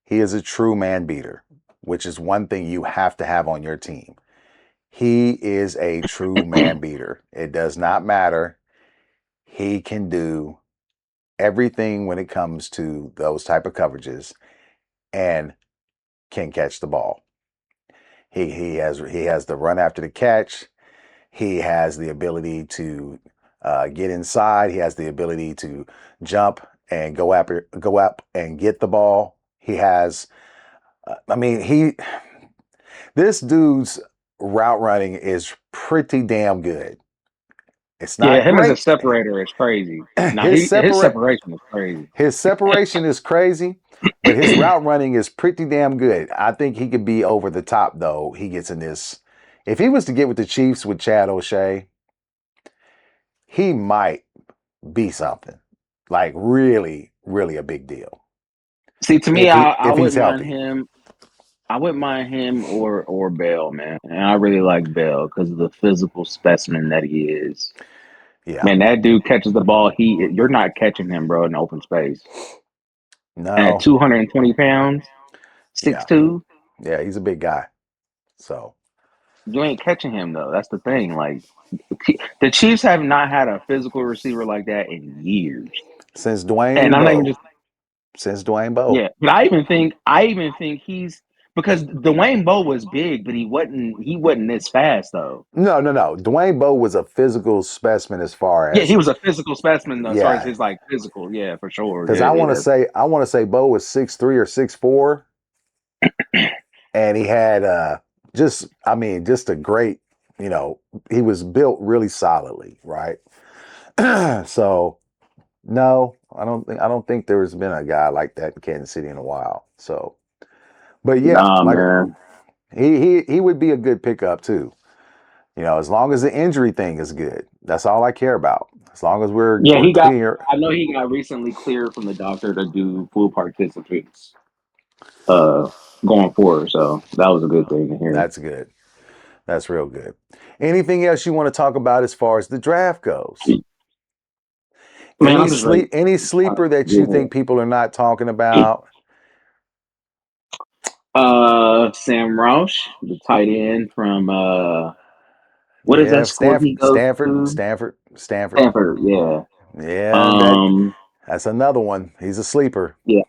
Speaker 1: he is a true man beater, which is one thing you have to have on your team. He is a true man beater. It does not matter. He can do everything when it comes to those type of coverages and can catch the ball. He has the run after the catch. He has the ability to get inside. He has the ability to jump and go up and get the ball. He has. This dude's route running is pretty damn good. It's
Speaker 2: Yeah,
Speaker 1: not
Speaker 2: him as a
Speaker 1: great.
Speaker 2: separator is crazy. Now
Speaker 1: His
Speaker 2: his
Speaker 1: separate
Speaker 2: separation is crazy.
Speaker 1: his separation is crazy, but his route running is pretty damn good. I think he could be over the top though. He gets in this. If he was to get with the Chiefs with Chad O'Shea, he might be something like really, really a big deal
Speaker 2: See, to me, I
Speaker 1: if he's
Speaker 2: wouldn't mind
Speaker 1: healthy.
Speaker 2: him. I wouldn't mind him or Bell, man. And I really like Bell because of the physical specimen that he is.
Speaker 1: Yeah,
Speaker 2: Man, that dude catches the ball. You're not catching him, bro, in open space. And at
Speaker 1: no,
Speaker 2: 220 pounds,
Speaker 1: yeah,
Speaker 2: 6'2",
Speaker 1: yeah, he's a big guy. So
Speaker 2: you ain't catching him though. That's the thing. Like the Chiefs have not had a physical receiver like that in years.
Speaker 1: since
Speaker 2: And
Speaker 1: Dwayne
Speaker 2: I'm not even
Speaker 1: Bowe,
Speaker 2: just
Speaker 1: since Dwayne Bowe.
Speaker 2: yeah. But I even think he's because Dwayne Bowe was big, but he wasn't this fast though.
Speaker 1: No, no, no. Dwayne Bowe was a physical specimen as far
Speaker 2: Yeah,
Speaker 1: as
Speaker 2: he was a physical specimen though, as far as
Speaker 1: yeah,
Speaker 2: his like physical. Yeah, for sure.
Speaker 1: because
Speaker 2: Yeah, yeah.
Speaker 1: I want to say Bowe was 6'3" or 6'4", and he had just a great, he was built really solidly, right? So no, I don't think there's been a guy like that in Kansas City in a while. So, but yeah,
Speaker 2: Nah,
Speaker 1: like
Speaker 2: man.
Speaker 1: he would be a good pickup too. As long as the injury thing is good, that's all I care about. As long as
Speaker 2: Yeah,
Speaker 1: we're clear,
Speaker 2: I know he got recently cleared from the doctor to do full participants uh going forward. So that was a good thing to hear.
Speaker 1: that's good. That's real good. Anything else you want to talk about as far as the draft goes?
Speaker 2: Man, I'm just ready.
Speaker 1: Any sleeper that you
Speaker 2: Yeah.
Speaker 1: think people are not talking about?
Speaker 2: Sam Roush, the tight end from what is that
Speaker 1: Yeah,
Speaker 2: school he goes to?
Speaker 1: Stanford.
Speaker 2: Stanford, yeah.
Speaker 1: Yeah,
Speaker 2: Um,
Speaker 1: that's another one. He's a sleeper.
Speaker 2: yeah.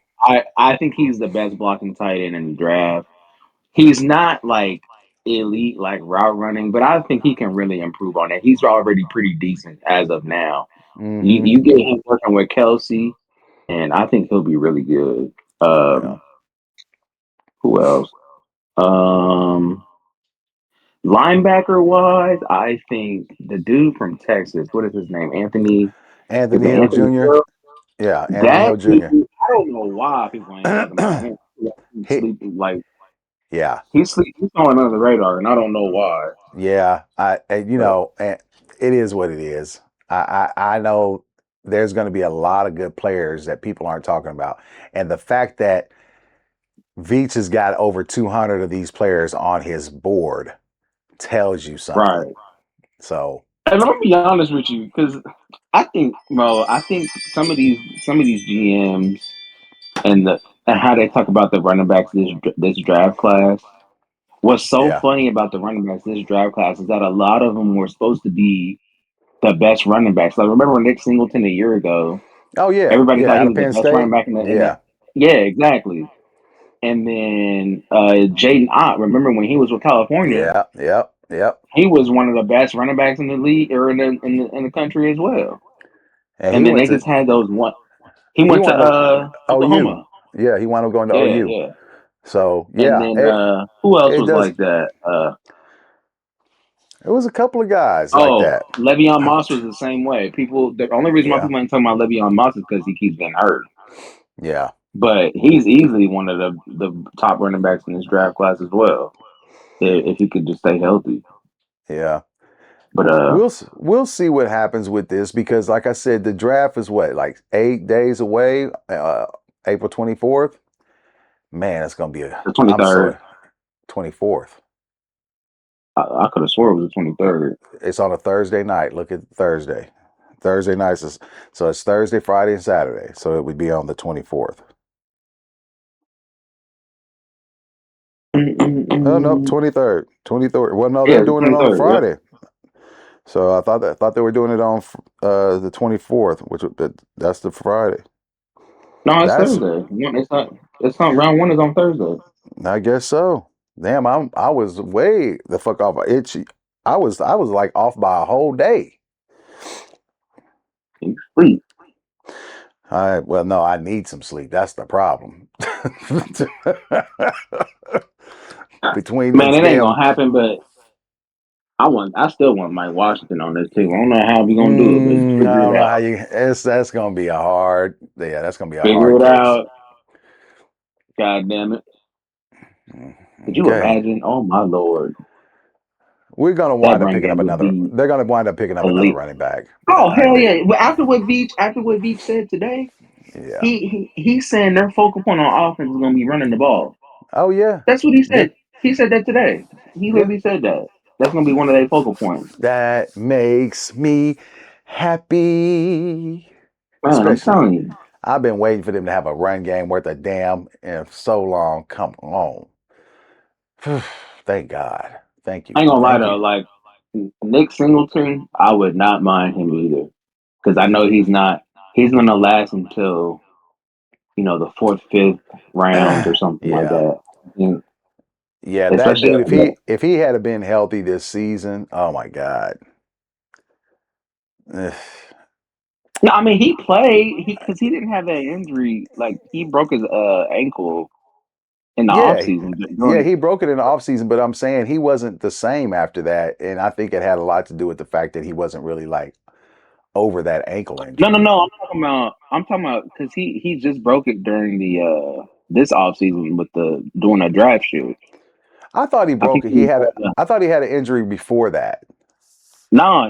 Speaker 2: I think he's the best blocking tight end in the draft. He's not like elite like route running, but I think he can really improve on it. He's already pretty decent as of now. You
Speaker 1: Mm-hmm.
Speaker 2: you get him working with Kelsey, and I think he'll be really good.
Speaker 1: Yeah.
Speaker 2: Who else? Um, Linebacker wise, I think the dude from Texas, what is his name? Anthony. Is
Speaker 1: Anthony
Speaker 2: it
Speaker 1: Hill
Speaker 2: Anthony
Speaker 1: Jr.
Speaker 2: Hill?
Speaker 1: Yeah, Anthony
Speaker 2: That
Speaker 1: Hill
Speaker 2: dude,
Speaker 1: Jr.
Speaker 2: I don't know why people ain't talking about him. He's
Speaker 1: He,
Speaker 2: sleeping like
Speaker 1: yeah,
Speaker 2: he's on under the radar, and I don't know why.
Speaker 1: yeah.
Speaker 2: But
Speaker 1: It is what it is. I know there's going to be a lot of good players that people aren't talking about, and the fact that Veach has got over 200 of these players on his board tells you something.
Speaker 2: right.
Speaker 1: So,
Speaker 2: And I'm gonna be honest with you, because I think some of these GMs and how they talk about the running backs this draft class. What's so
Speaker 1: yeah.
Speaker 2: funny about the running backs this draft class is that a lot of them were supposed to be the best running backs. Like remember Nick Singleton a year ago?
Speaker 1: Oh yeah,
Speaker 2: Everybody
Speaker 1: yeah.
Speaker 2: thought
Speaker 1: Out
Speaker 2: he
Speaker 1: of
Speaker 2: was the
Speaker 1: Penn
Speaker 2: best running
Speaker 1: State.
Speaker 2: back in the.
Speaker 1: Yeah,
Speaker 2: Yeah, exactly. And then Jaden Ott, remember when he was with California?
Speaker 1: yeah, yep, yep.
Speaker 2: He was one of the best running backs in the league or in the country as well.
Speaker 1: And he
Speaker 2: And then
Speaker 1: went
Speaker 2: they
Speaker 1: to
Speaker 2: just had those one. He
Speaker 1: he
Speaker 2: went to
Speaker 1: wanted to OU.
Speaker 2: Oklahoma.
Speaker 1: Yeah, he wanted to go into
Speaker 2: Yeah,
Speaker 1: OU.
Speaker 2: yeah.
Speaker 1: So
Speaker 2: And
Speaker 1: yeah,
Speaker 2: then who else
Speaker 1: it
Speaker 2: was
Speaker 1: does.
Speaker 2: like that?
Speaker 1: It was a couple of guys like
Speaker 2: Oh,
Speaker 1: that.
Speaker 2: Le'Veon Moss was the same way. The only reason why
Speaker 1: Yeah,
Speaker 2: people ain't talking about Le'Veon Moss is because he keeps getting hurt.
Speaker 1: yeah,
Speaker 2: But he's easily one of the top running backs in this draft class as well. If he could just stay healthy.
Speaker 1: yeah.
Speaker 2: But
Speaker 1: We'll see what happens with this because, like I said, the draft is what like 8 days away. April 24th. Man, it's gonna be a.
Speaker 2: the twenty
Speaker 1: I'm
Speaker 2: third,
Speaker 1: so 24th.
Speaker 2: I could have swore it was the 23rd.
Speaker 1: It's on a Thursday night. Look at Thursday. Thursday nights is so it's Thursday, Friday, and Saturday. So it would be on the 24th. Oh no, 23rd. 23rd. Well, no, they're
Speaker 2: Yeah, the
Speaker 1: doing it on a
Speaker 2: 23rd. Yep.
Speaker 1: Friday. So I thought they were doing it on the 24th, that's the Friday.
Speaker 2: No, it's
Speaker 1: That's
Speaker 2: Thursday. It's not. It's not. Round one is on Thursday.
Speaker 1: I guess so. Damn, I was way the fuck off. Itchy. I was like off by a whole day.
Speaker 2: You sleep.
Speaker 1: Well, no, I need some sleep. That's the problem. Between
Speaker 2: Man,
Speaker 1: this
Speaker 2: it ain't
Speaker 1: damn,
Speaker 2: gonna happen. But I still want Mike Washington on this team. I don't know how we gonna do it, but
Speaker 1: I
Speaker 2: figure
Speaker 1: don't
Speaker 2: it
Speaker 1: know how
Speaker 2: out.
Speaker 1: you. That's gonna be a hard. Yeah, that's gonna be a
Speaker 2: Figure
Speaker 1: hard
Speaker 2: it
Speaker 1: case.
Speaker 2: out. God damn it. Could you
Speaker 1: Okay,
Speaker 2: imagine? Oh my lord,
Speaker 1: we're gonna
Speaker 2: that
Speaker 1: wind up
Speaker 2: run
Speaker 1: picking up
Speaker 2: game would
Speaker 1: another.
Speaker 2: be
Speaker 1: They're gonna wind up picking up another
Speaker 2: elite.
Speaker 1: running back.
Speaker 2: Oh hell yeah! Well, after what Veach said today,
Speaker 1: Yeah.
Speaker 2: he's saying their focal point on offense is gonna be running the ball.
Speaker 1: Oh yeah.
Speaker 2: That's what he
Speaker 1: Yeah.
Speaker 2: said. He said that today. He
Speaker 1: Yeah.
Speaker 2: literally said that. That's gonna be one of their focal points.
Speaker 1: That makes me happy.
Speaker 2: Man, I'm
Speaker 1: Especially,
Speaker 2: telling you.
Speaker 1: I've been waiting for them to have a run game worth a damn in so long. Come on. Thank God. Thank
Speaker 2: I
Speaker 1: you.
Speaker 2: ain't gonna lie
Speaker 1: Thank
Speaker 2: though,
Speaker 1: you.
Speaker 2: like Nick Singleton, I would not mind him either. Because I know he's gonna last until, the fourth, fifth rounds or something like
Speaker 1: Yeah.
Speaker 2: that. And
Speaker 1: Yeah, that
Speaker 2: especially
Speaker 1: dude, if he had been healthy this season, oh my God. Ugh.
Speaker 2: no, I mean he played because he didn't have that injury. Like he broke his ankle in the off
Speaker 1: Yeah,
Speaker 2: season
Speaker 1: yeah,
Speaker 2: during.
Speaker 1: he broke it in the offseason, but I'm saying he wasn't the same after that. And I think it had a lot to do with the fact that he wasn't really like over that ankle
Speaker 2: No, no,
Speaker 1: injury.
Speaker 2: no. I'm talking about because he just broke it during the this off season with the doing a draft shoot.
Speaker 1: I thought he
Speaker 2: I
Speaker 1: broke
Speaker 2: think
Speaker 1: it.
Speaker 2: he was,
Speaker 1: I thought he had an injury before that.
Speaker 2: no,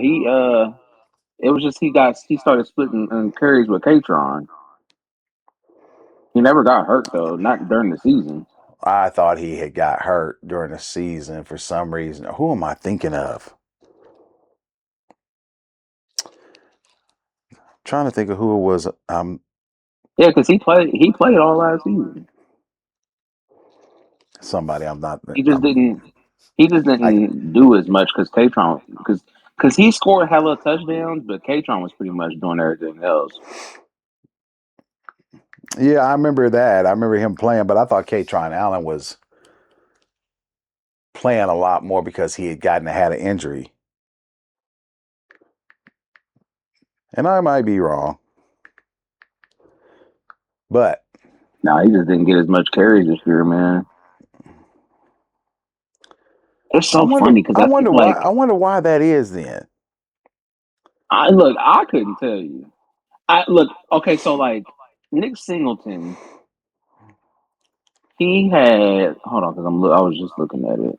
Speaker 2: it was just he started splitting carries with Katron. He never got hurt though, not during the season.
Speaker 1: I thought he had got hurt during the season for some reason. Who am I thinking of? Trying to think of who it was.
Speaker 2: Yeah, because he played all last season.
Speaker 1: Somebody I'm not.
Speaker 2: He just
Speaker 1: I'm.
Speaker 2: didn't he just
Speaker 1: I
Speaker 2: didn't do as much because Katron because he scored hella touchdowns, but Katron was pretty much doing everything else.
Speaker 1: Yeah, I remember that. I remember him playing, but I thought Katron Allen was playing a lot more because he had an injury, and I might be wrong, but
Speaker 2: No, he just didn't get as much carries this year, man. It's
Speaker 1: I
Speaker 2: so
Speaker 1: wonder.
Speaker 2: funny because
Speaker 1: I
Speaker 2: I think
Speaker 1: wonder why.
Speaker 2: like
Speaker 1: I wonder why that is. Then.
Speaker 2: I couldn't tell you. I look okay. So like Nick Singleton, he had hold on because I was just looking at it.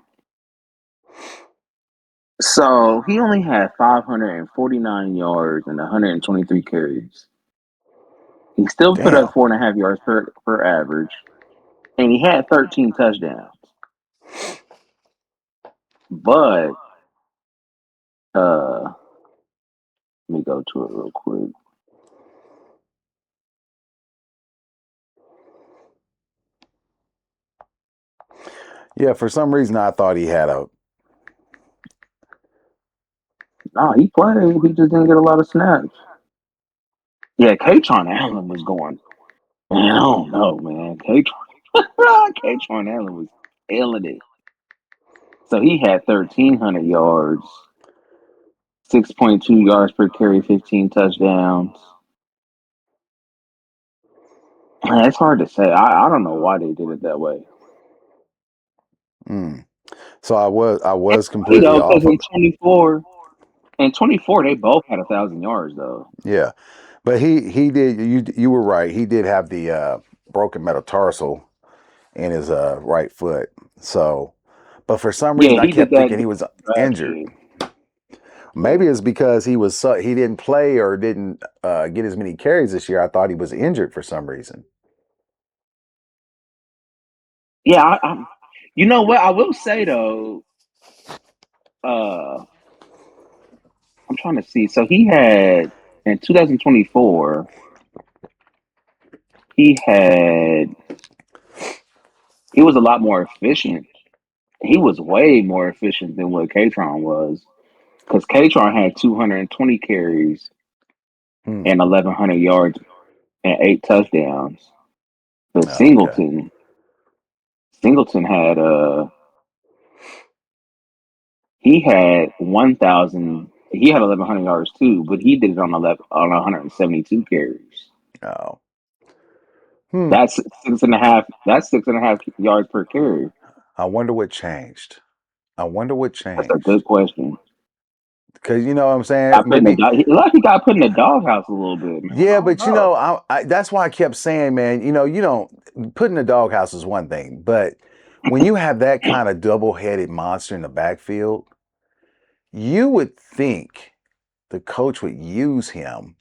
Speaker 2: So he only had 549 yards and 123 carries. He still put
Speaker 1: Damn.
Speaker 2: up 4.5 yards per average, and he had 13 touchdowns. But let me go to it real quick.
Speaker 1: Yeah. For some reason, I thought he had a.
Speaker 2: No, he played. He just didn't get a lot of snaps. Yeah, Katron Allen was going. Man, I don't know, man. Katron Allen was killing it. So he had 1,300 yards, 6.2 yards per carry, 15 touchdowns. Man, it's hard to say. I don't know why they did it that way.
Speaker 1: Mm. So I was
Speaker 2: You
Speaker 1: completely
Speaker 2: know, because
Speaker 1: off of.
Speaker 2: in 24, they both had 1,000 yards though.
Speaker 1: Yeah, but he did. You were right. He did have the broken metatarsal in his right foot. So, but for some
Speaker 2: Yeah,
Speaker 1: reason, I
Speaker 2: he did
Speaker 1: kept
Speaker 2: that
Speaker 1: thinking he was
Speaker 2: draft
Speaker 1: injured.
Speaker 2: shit.
Speaker 1: Maybe it's because he didn't play or didn't get as many carries this year. I thought he was injured for some reason.
Speaker 2: Yeah, you know what? I will say though, uh, I'm trying to see. So he had in 2024, he had he was a lot more efficient. He was way more efficient than what Katron was because Katron had 220 carries
Speaker 1: Hmm.
Speaker 2: and 1,100 yards and 8 touchdowns. But
Speaker 1: Oh, okay.
Speaker 2: Singleton had he had 1,000. He had 1,100 yards too, but he did it on 172 carries.
Speaker 1: Oh. Hmm.
Speaker 2: That's six and a half. That's 6.5 yards per carry.
Speaker 1: I wonder what changed. I wonder what
Speaker 2: That's a good
Speaker 1: changed.
Speaker 2: question.
Speaker 1: Because you know what I'm saying?
Speaker 2: Got put in the
Speaker 1: Maybe.
Speaker 2: dog. Like he got put in the doghouse a little bit, man. I
Speaker 1: Yeah,
Speaker 2: don't
Speaker 1: but
Speaker 2: know.
Speaker 1: that's why I kept saying, man, you don't put in the doghouse is one thing, but when you have that kind of double-headed monster in the backfield, you would think the coach would use him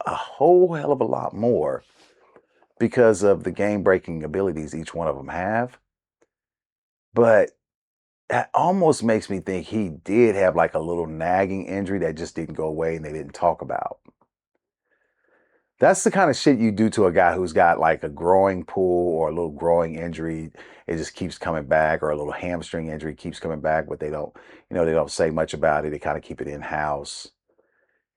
Speaker 1: a whole hell of a lot more because of the game-breaking abilities each one of them have. But that almost makes me think he did have like a little nagging injury that just didn't go away and they didn't talk about. That's the kind of shit you do to a guy who's got like a growing pull or a little growing injury. It just keeps coming back, or a little hamstring injury keeps coming back, but they don't say much about it. They kind of keep it in house.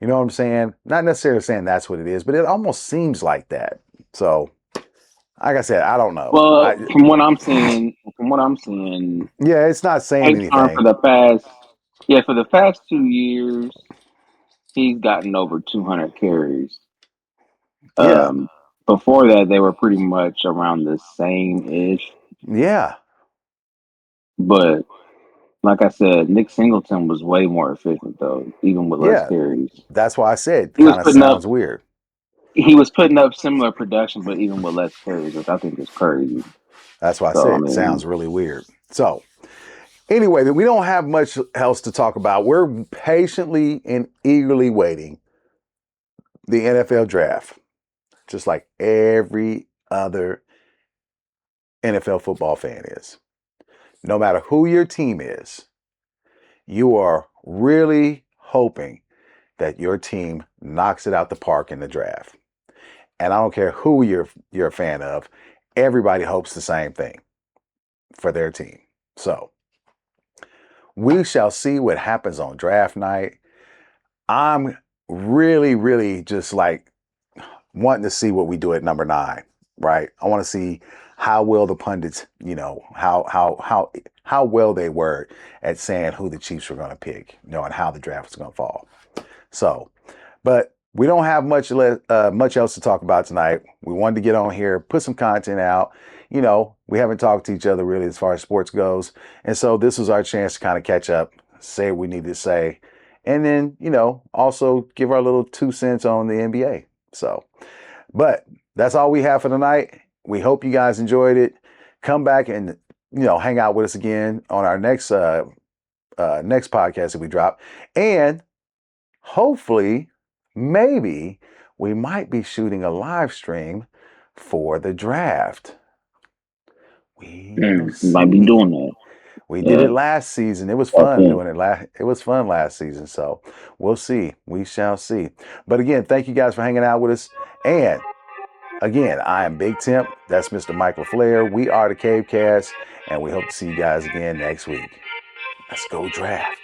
Speaker 1: You know what I'm saying? Not necessarily saying that's what it is, but it almost seems like that. So, like I said, I don't know.
Speaker 2: Well, from what I'm seeing,
Speaker 1: Yeah, it's not saying
Speaker 2: Akron
Speaker 1: anything.
Speaker 2: for the past 2 years, he's gotten over 200 carries.
Speaker 1: Yeah,
Speaker 2: Um, Before that, they were pretty much around the same ish.
Speaker 1: yeah,
Speaker 2: But like I said, Nick Singleton was way more efficient though, even with less
Speaker 1: yeah.
Speaker 2: carries.
Speaker 1: That's why I said
Speaker 2: He was
Speaker 1: kind of
Speaker 2: putting up
Speaker 1: sounds weird.
Speaker 2: he was putting up similar production, but even with less carries, which I think is crazy.
Speaker 1: That's why I
Speaker 2: So I
Speaker 1: said
Speaker 2: mean,
Speaker 1: sounds really weird. So, anyway, we don't have much else to talk about. We're patiently and eagerly waiting the NFL draft, just like every other NFL football fan is. No matter who your team is, you are really hoping that your team knocks it out the park in the draft. And I don't care who you're a fan of, everybody hopes the same thing for their team. So, we shall see what happens on draft night. I'm really, really just like wanting to see what we do at number 9, right? I want to see how well the pundits, how well they were at saying who the Chiefs were going to pick, and how the draft was going to fall. So, but we don't have much else to talk about tonight. We wanted to get on here, put some content out. We haven't talked to each other really as far as sports goes, and so this was our chance to kind of catch up, say what we need to say, and then also give our little 2 cents on the NBA. So, but that's all we have for tonight. We hope you guys enjoyed it. Come back and hang out with us again on our next podcast that we drop, and hopefully, maybe we might be shooting a live stream for the draft. We will
Speaker 2: Might be
Speaker 1: see.
Speaker 2: doing that.
Speaker 1: We did it last season. It was fun doing it. It was fun last season. So we'll see. We shall see. But again, thank you guys for hanging out with us. And again, I am Big Temp. That's Mr. Michael Flair. We are the Cavecast, and we hope to see you guys again next week. Let's go draft.